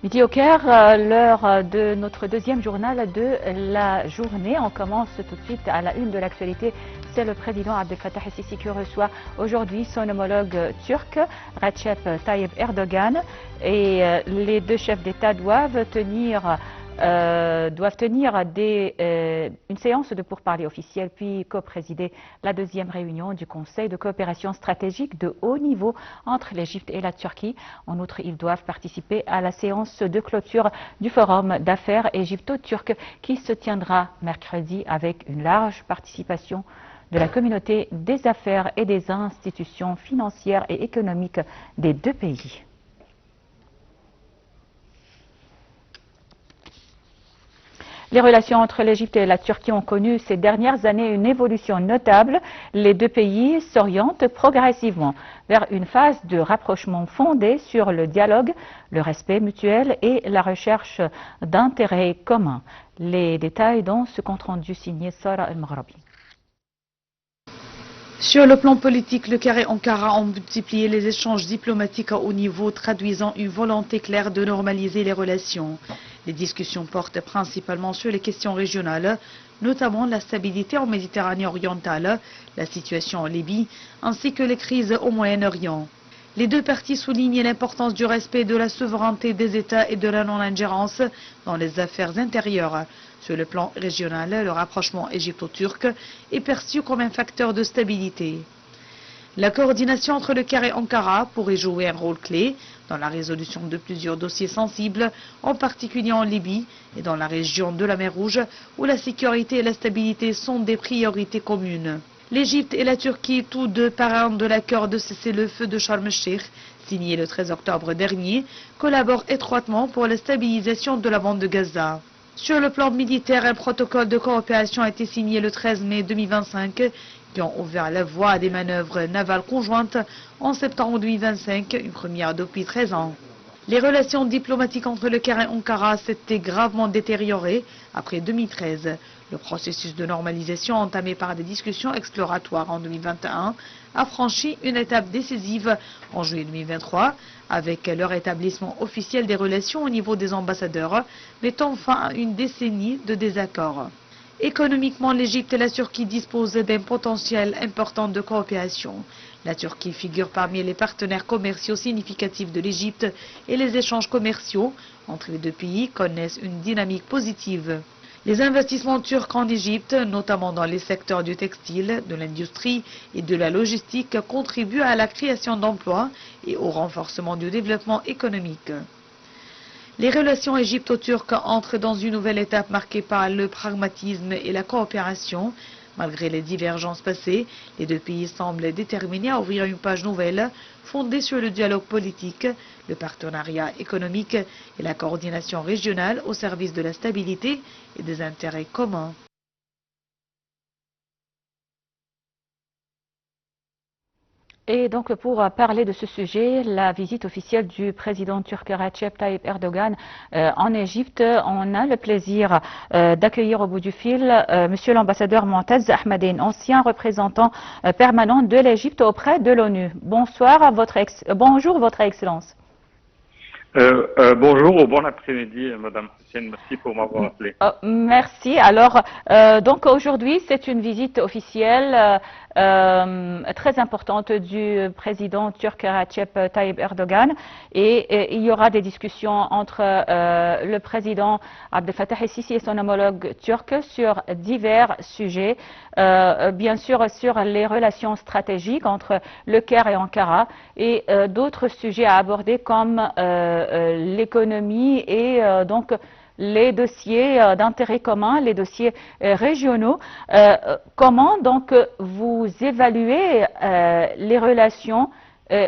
Midi au Caire, l'heure de notre deuxième journal de la journée. On commence tout de suite à la une de l'actualité. C'est le président Abdel Fattah el-Sisi qui reçoit aujourd'hui son homologue turc, Recep Tayyip Erdogan. Et les deux chefs d'État doivent tenir une séance de pourparlers officiels, puis co-présider la deuxième réunion du Conseil de coopération stratégique de haut niveau entre l'Égypte et la Turquie. En outre, ils doivent participer à la séance de clôture du Forum d'affaires égypto-turc qui se tiendra mercredi avec une large participation de la communauté des affaires et des institutions financières et économiques des deux pays. Les relations entre l'Égypte et la Turquie ont connu ces dernières années une évolution notable. Les deux pays s'orientent progressivement vers une phase de rapprochement fondée sur le dialogue, le respect mutuel et la recherche d'intérêts communs. Les détails dans ce compte-rendu signé Sara El-Maghrabi. Sur le plan politique, le Caire et Ankara ont multiplié les échanges diplomatiques à haut niveau, traduisant une volonté claire de normaliser les relations. Les discussions portent principalement sur les questions régionales, notamment la stabilité en Méditerranée orientale, la situation en Libye, ainsi que les crises au Moyen-Orient. Les deux parties soulignent l'importance du respect de la souveraineté des États et de la non-ingérence dans les affaires intérieures. Sur le plan régional, le rapprochement égypto-turc est perçu comme un facteur de stabilité. La coordination entre le Caire et Ankara pourrait jouer un rôle clé dans la résolution de plusieurs dossiers sensibles, en particulier en Libye et dans la région de la mer Rouge, où la sécurité et la stabilité sont des priorités communes. L'Égypte et la Turquie, tous deux parrains de l'accord de cessez-le-feu de Sharm el-Cheikh, signé le 13 octobre dernier, collaborent étroitement pour la stabilisation de la bande de Gaza. Sur le plan militaire, un protocole de coopération a été signé le 13 mai 2025, qui ont ouvert la voie à des manœuvres navales conjointes en septembre 2025, une première depuis 13 ans. Les relations diplomatiques entre le Caire et Ankara s'étaient gravement détériorées après 2013. Le processus de normalisation entamé par des discussions exploratoires en 2021 a franchi une étape décisive en juillet 2023 avec le rétablissement officiel des relations au niveau des ambassadeurs, mettant fin à une décennie de désaccords. Économiquement, l'Égypte et la Turquie disposent d'un potentiel important de coopération. La Turquie figure parmi les partenaires commerciaux significatifs de l'Égypte et les échanges commerciaux entre les deux pays connaissent une dynamique positive. Les investissements turcs en Égypte, notamment dans les secteurs du textile, de l'industrie et de la logistique, contribuent à la création d'emplois et au renforcement du développement économique. Les relations égypto-turques entrent dans une nouvelle étape marquée par le pragmatisme et la coopération. Malgré les divergences passées, les deux pays semblent déterminés à ouvrir une page nouvelle fondée sur le dialogue politique, le partenariat économique et la coordination régionale au service de la stabilité et des intérêts communs. Et donc pour parler de ce sujet, la visite officielle du président turc Recep Tayyip Erdogan en Égypte, on a le plaisir d'accueillir au bout du fil monsieur l'ambassadeur Moataz Ahmadine, ancien représentant permanent de l'Égypte auprès de l'ONU. Bonsoir bonjour votre Excellence. Bonjour ou bon après-midi, Madame Hussein, merci pour m'avoir appelé. Merci. Alors, donc aujourd'hui, c'est une visite officielle très importante du président turc Recep Tayyip Erdogan et il y aura des discussions entre le président Abdel Fattah el-Sisi et son homologue turc sur divers sujets, bien sûr sur les relations stratégiques entre le Caire et Ankara et d'autres sujets à aborder comme l'économie et donc les dossiers d'intérêt commun, les dossiers régionaux. Comment donc vous évaluez les relations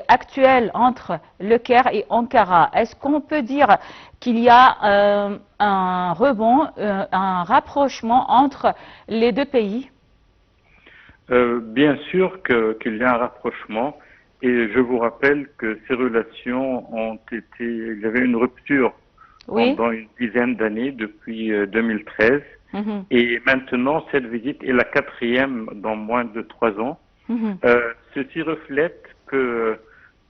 actuelles entre le Caire et Ankara? Est-ce qu'on peut dire qu'il y a un rebond, un rapprochement entre les deux pays? Bien sûr qu'il y a un rapprochement et je vous rappelle que ces relations il y avait une rupture pendant une dizaine d'années depuis 2013 et maintenant cette visite est la 4e dans moins de 3 ans. Ceci reflète que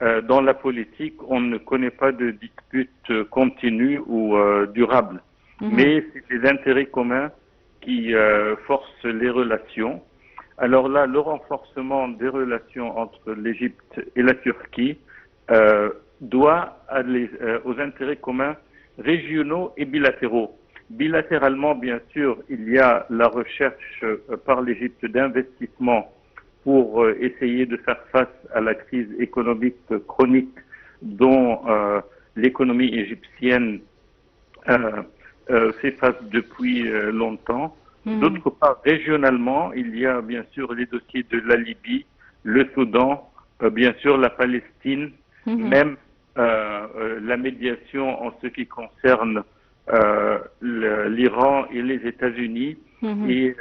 dans la politique, on ne connaît pas de dispute continue ou durable. Mais c'est les intérêts communs qui forcent les relations. Alors là, le renforcement des relations entre l'Égypte et la Turquie doit aller aux intérêts communs régionaux et bilatéraux. Bilatéralement, bien sûr, il y a la recherche par l'Égypte d'investissements pour essayer de faire face à la crise économique chronique dont l'économie égyptienne fait face depuis longtemps. D'autre part, régionalement, il y a bien sûr les dossiers de la Libye, le Soudan, bien sûr la Palestine, même la médiation en ce qui concerne l'Iran et les États-Unis, et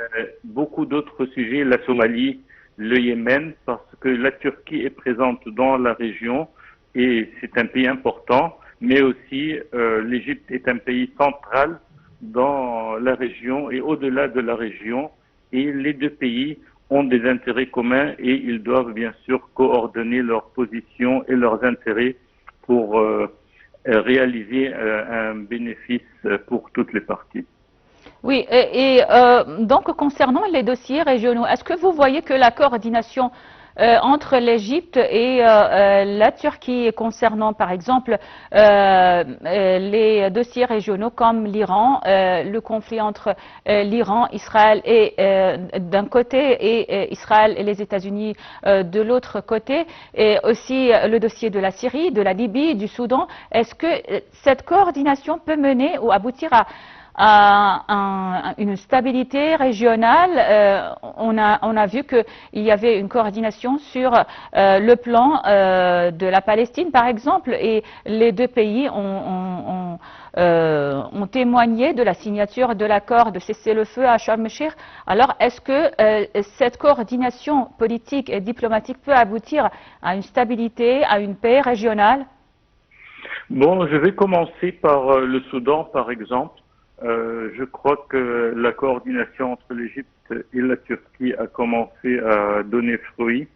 beaucoup d'autres sujets, la Somalie, le Yémen, parce que la Turquie est présente dans la région et c'est un pays important, mais aussi l'Égypte est un pays central dans la région et au-delà de la région, et les deux pays ont des intérêts communs et ils doivent bien sûr coordonner leurs positions et leurs intérêts pour réaliser un bénéfice pour toutes les parties. Oui, donc concernant les dossiers régionaux, est-ce que vous voyez que la coordination entre l'Égypte et la Turquie concernant par exemple les dossiers régionaux comme l'Iran, le conflit entre l'Iran, Israël et d'un côté et Israël et les États-Unis de l'autre côté, et aussi le dossier de la Syrie, de la Libye, du Soudan, est-ce que cette coordination peut mener ou aboutir à une stabilité régionale? On a vu qu'il y avait une coordination sur le plan de la Palestine, par exemple, et les deux pays ont témoigné de la signature de l'accord de cessez-le-feu à Sharm el-Sheikh. Alors, est-ce que cette coordination politique et diplomatique peut aboutir à une stabilité, à une paix régionale? Bon, je vais commencer par le Soudan, par exemple. Je crois que la coordination entre l'Égypte et la Turquie a commencé à donner fruit.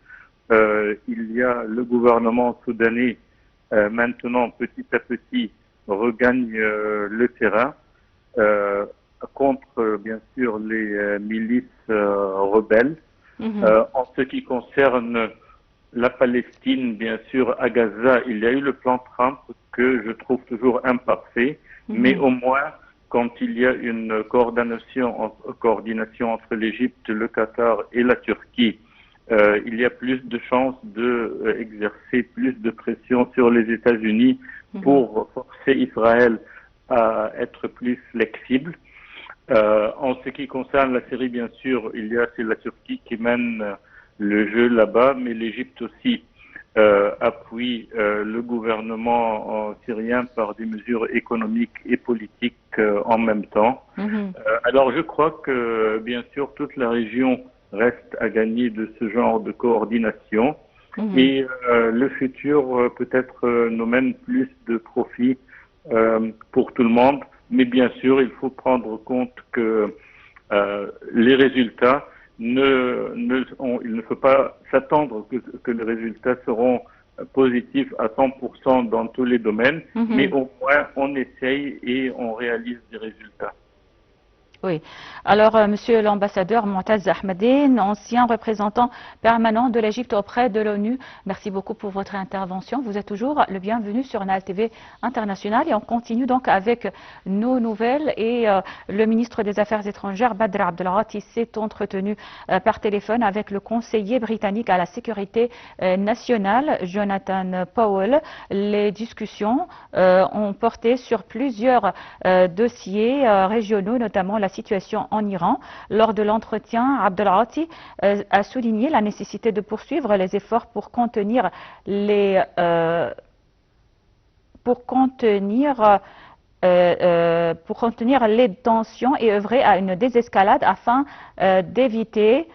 Il y a le gouvernement soudanais maintenant petit à petit regagne le terrain contre bien sûr les milices rebelles. En ce qui concerne la Palestine, bien sûr, à Gaza, il y a eu le plan Trump que je trouve toujours imparfait, mais au moins quand il y a une coordination entre l'Égypte, le Qatar et la Turquie, il y a plus de chances d'exercer plus de pression sur les États-Unis pour forcer Israël à être plus flexible. En ce qui concerne la Syrie, bien sûr, c'est la Turquie qui mène le jeu là-bas, mais l'Égypte aussi appuie le gouvernement syrien par des mesures économiques et politiques en même temps. Alors je crois que bien sûr toute la région reste à gagner de ce genre de coordination et le futur peut-être nous mène plus de profit pour tout le monde, mais bien sûr il faut prendre compte que les résultats il ne faut pas s'attendre que les résultats seront positifs à 100% dans tous les domaines, mais au moins on essaye et on réalise des résultats. Oui. Alors, Monsieur l'ambassadeur Moataz Ahmadine, ancien représentant permanent de l'Égypte auprès de l'ONU, merci beaucoup pour votre intervention. Vous êtes toujours le bienvenu sur Nahal TV International et on continue donc avec nos nouvelles et le ministre des Affaires étrangères Badr Abdelghati s'est entretenu par téléphone avec le conseiller britannique à la sécurité nationale Jonathan Powell. Les discussions ont porté sur plusieurs dossiers régionaux, notamment la situation en Iran. Lors de l'entretien, Abdelghati a souligné la nécessité de poursuivre les efforts pour contenir les tensions et œuvrer à une désescalade afin d'éviter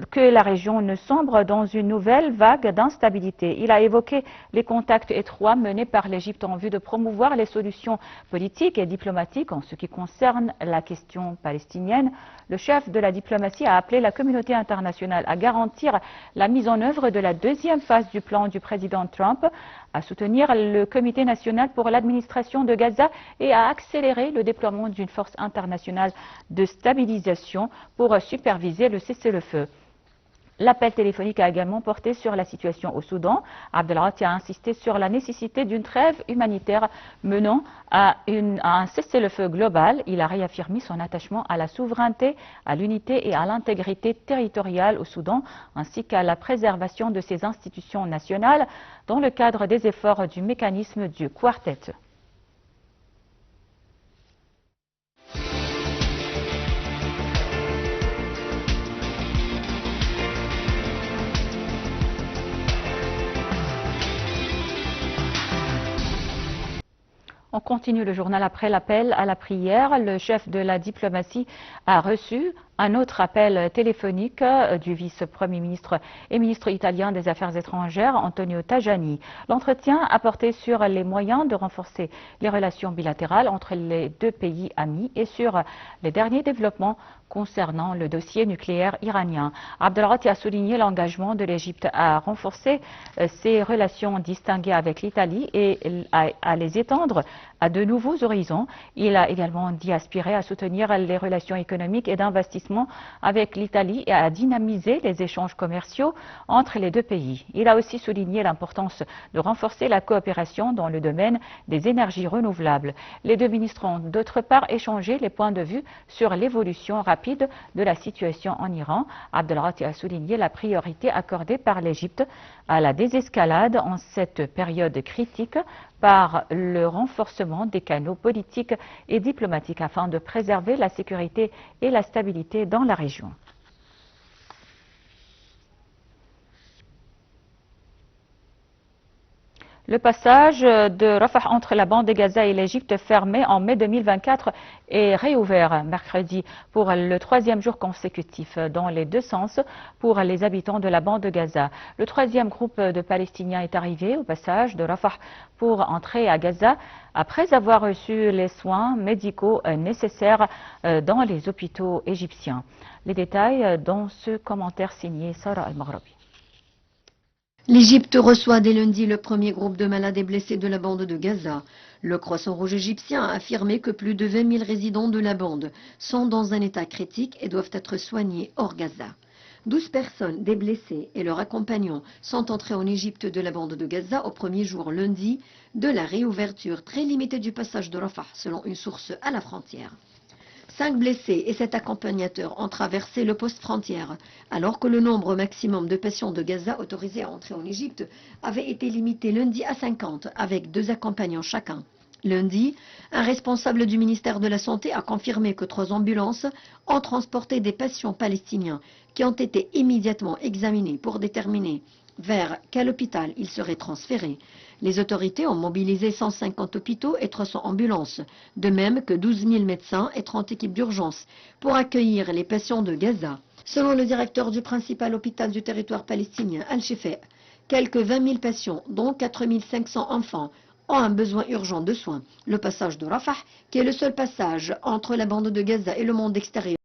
que la région ne sombre dans une nouvelle vague d'instabilité. Il a évoqué les contacts étroits menés par l'Égypte en vue de promouvoir les solutions politiques et diplomatiques en ce qui concerne la question palestinienne. Le chef de la diplomatie a appelé la communauté internationale à garantir la mise en œuvre de la deuxième phase du plan du président Trump, à soutenir le Comité national pour l'administration de Gaza et à accélérer le déploiement d'une force internationale de stabilisation pour superviser le cessez-le-feu. L'appel téléphonique a également porté sur la situation au Soudan. Abdelghati a insisté sur la nécessité d'une trêve humanitaire menant à un cessez-le-feu global. Il a réaffirmé son attachement à la souveraineté, à l'unité et à l'intégrité territoriale au Soudan, ainsi qu'à la préservation de ses institutions nationales dans le cadre des efforts du mécanisme du Quartet. On continue le journal après l'appel à la prière. Le chef de la diplomatie a reçu un autre appel téléphonique du vice-premier ministre et ministre italien des Affaires étrangères, Antonio Tajani. L'entretien a porté sur les moyens de renforcer les relations bilatérales entre les deux pays amis et sur les derniers développements concernant le dossier nucléaire iranien. Abdelghati a souligné l'engagement de l'Égypte à renforcer ses relations distinguées avec l'Italie et à les étendre à de nouveaux horizons. Il a également dit aspirer à soutenir les relations économiques et d'investissement avec l'Italie et à dynamiser les échanges commerciaux entre les deux pays. Il a aussi souligné l'importance de renforcer la coopération dans le domaine des énergies renouvelables. Les deux ministres ont d'autre part échangé les points de vue sur l'évolution rapide de la situation en Iran. Abdelghati a souligné la priorité accordée par l'Égypte à la désescalade en cette période critique par le renforcement des canaux politiques et diplomatiques afin de préserver la sécurité et la stabilité dans la région. Le passage de Rafah entre la bande de Gaza et l'Égypte fermé en mai 2024 est réouvert mercredi pour le troisième jour consécutif dans les deux sens pour les habitants de la bande de Gaza. Le troisième groupe de Palestiniens est arrivé au passage de Rafah pour entrer à Gaza après avoir reçu les soins médicaux nécessaires dans les hôpitaux égyptiens. Les détails dans ce commentaire signé Sarah Al-Maghrabi. L'Égypte reçoit dès lundi le premier groupe de malades et blessés de la bande de Gaza. Le Croissant Rouge égyptien a affirmé que plus de 20 000 résidents de la bande sont dans un état critique et doivent être soignés hors Gaza. 12 personnes, des blessés et leurs accompagnants sont entrés en Égypte de la bande de Gaza au premier jour lundi de la réouverture très limitée du passage de Rafah, selon une source à la frontière. 5 blessés et 7 accompagnateurs ont traversé le poste frontière, alors que le nombre maximum de patients de Gaza autorisés à entrer en Égypte avait été limité lundi à 50, avec 2 accompagnants chacun. Lundi, un responsable du ministère de la Santé a confirmé que 3 ambulances ont transporté des patients palestiniens qui ont été immédiatement examinés pour déterminer vers quel hôpital ils seraient transférés. Les autorités ont mobilisé 150 hôpitaux et 300 ambulances, de même que 12 000 médecins et 30 équipes d'urgence pour accueillir les patients de Gaza. Selon le directeur du principal hôpital du territoire palestinien, Al-Shifa, quelques 20 000 patients, dont 4 500 enfants, ont un besoin urgent de soins. Le passage de Rafah, qui est le seul passage entre la bande de Gaza et le monde extérieur,